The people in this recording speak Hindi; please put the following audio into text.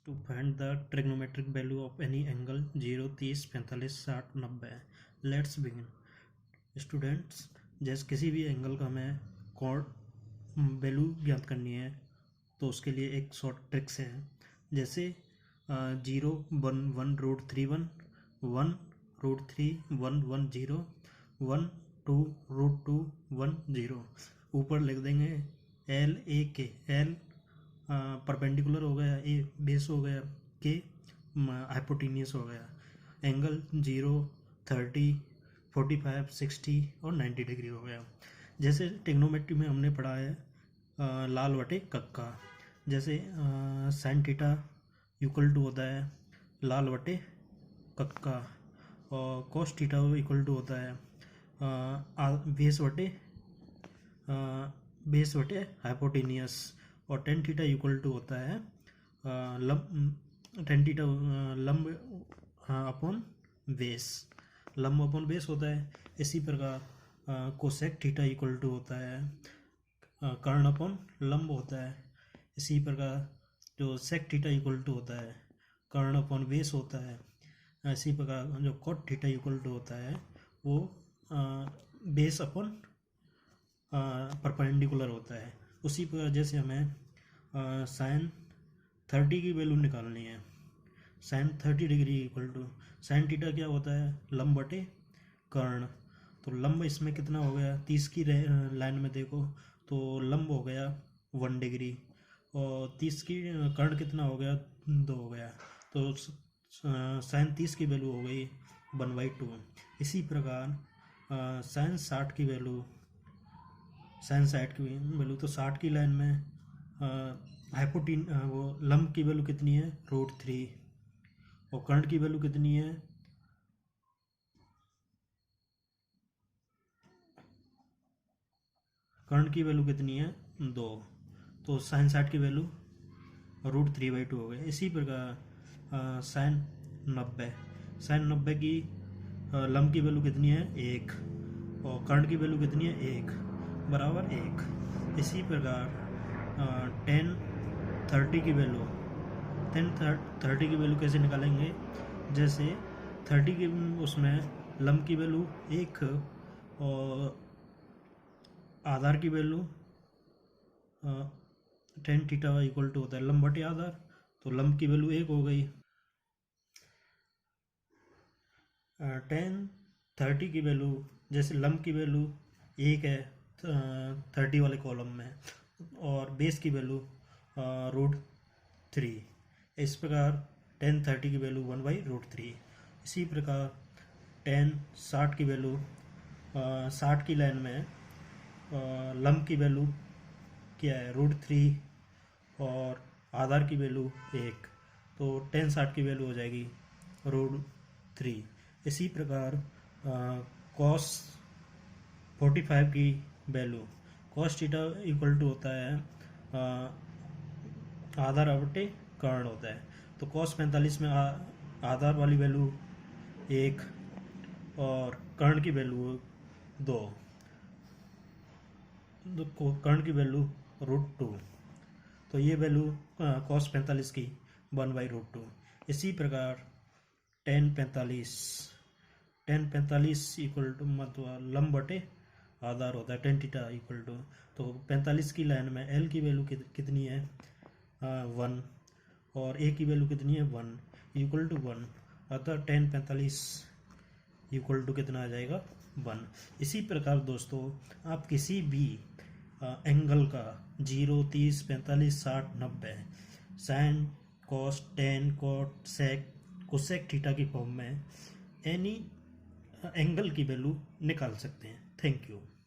To find the trigonometric value of any angle 0, 30, 45, 60, 90. Let's begin. Students, जैसे किसी भी एंगल का हमें कॉर्ड वैल्यू ज्ञात करनी है तो उसके लिए एक शॉर्ट ट्रिक्स है। जैसे 0, 1, 1 रूट 3 1, 1 रूट 3 1 1 0, 1 2 रूट 2 1 0। ऊपर लिख देंगे एल ए के। एल परपेंडिकुलर हो गया, ए बेस हो गया, के हाइपोटेन्यूस हो गया। एंगल 0, 30, 45, 60 और 90 डिग्री हो गया। जैसे ट्रिग्नोमेट्री में हमने पढ़ा है लाल बटे कक्का। जैसे साइन थीटा इक्वल टू होता है लाल बटे कक्का, और कॉस थीटा इक्वल टू होता है बेस बटे हाइपोटेनियस, और टेन थीटा इक्वल टू होता है टेन थीटा लंब अपॉन बेस। लंब अपॉन बेस होता है। इसी प्रकार कोसेक थीटा इक्वल टू होता है कर्ण अपॉन लंब होता है। इसी प्रकार जो सेक थीटा इक्वल टू होता है कर्ण अपॉन बेस होता है। इसी प्रकार जो कॉट थीटा इक्वल टू होता है वो बेस अपॉन परपेंडिकुलर होता है। उसी प्रकार जैसे हमें साइन 30 की वैल्यू निकालनी है, sine 30 degree equal to sine theta क्या होता है लंब बटे कर्ण। तो लंब इसमें कितना हो गया, 30 की लाइन में देखो तो लंब हो गया 1 डिग्री, और 30 की कर्ण कितना हो गया 2 हो गया। तो साइन 30 की वैल्यू हो गई 1/2। इसी प्रकार साइन 60 की वैल्यू तो 60 की लाइन में वो लंब की वैल्यू कितनी है √3, और कर्ण की वैल्यू कितनी है है 2। तो साइन 60 की वैल्यू √3/2 हो गई। इसी प्रकार साइन 90 की लंब की वैल्यू कितनी है 1, और कर्ण की वैल्यू कितनी है 1 बराबर 1। इसी प्रकार टेन 30 की वैल्यू कैसे निकालेंगे। जैसे 30 की उसमें लंब की वैल्यू 1 और आधार की value tan theta equal to होता है लंब बटे आधार, तो लंब की वैल्यू 1 हो गई। टेन 30 की वैल्यू, जैसे लंब की वैल्यू 1 है 30 वाले कॉलम में, और बेस की वैल्यू √3। इस प्रकार टेन 30 की वैल्यू 1/√3। इसी प्रकार टेन 60 की वैल्यू 60 की लाइन में लंब की वैल्यू क्या है √3, और आधार की वैल्यू 1, तो टेन 60 की वैल्यू हो जाएगी √3। इसी प्रकार कॉस 45 की value cos theta equal to होता है आधार बटे कर्ण होता है। तो कॉस 45 में आधार वाली वैल्यू 1 और कर्ण की वैल्यू 2, कर्ण की वैल्यू √2। तो ये वैल्यू कॉस 45 की 1/√2। इसी प्रकार टेन 45 इक्वल टू मतलब लंब बटे आधार होता है टेन थीटा इक्वल टू। तो 45 की लाइन में एल की वैल्यू कितनी है 1, और ए की वैल्यू कितनी है 1 इक्वल टू 1, अतः टेन 45 इक्वल टू कितना आ जाएगा 1। इसी प्रकार दोस्तों आप किसी भी एंगल का 0, 30, 45, 60, 90 sine cos tan cot sec cosec theta की फॉर्म में एनी एंगल की वैल्यू निकाल सकते हैं। Thank you.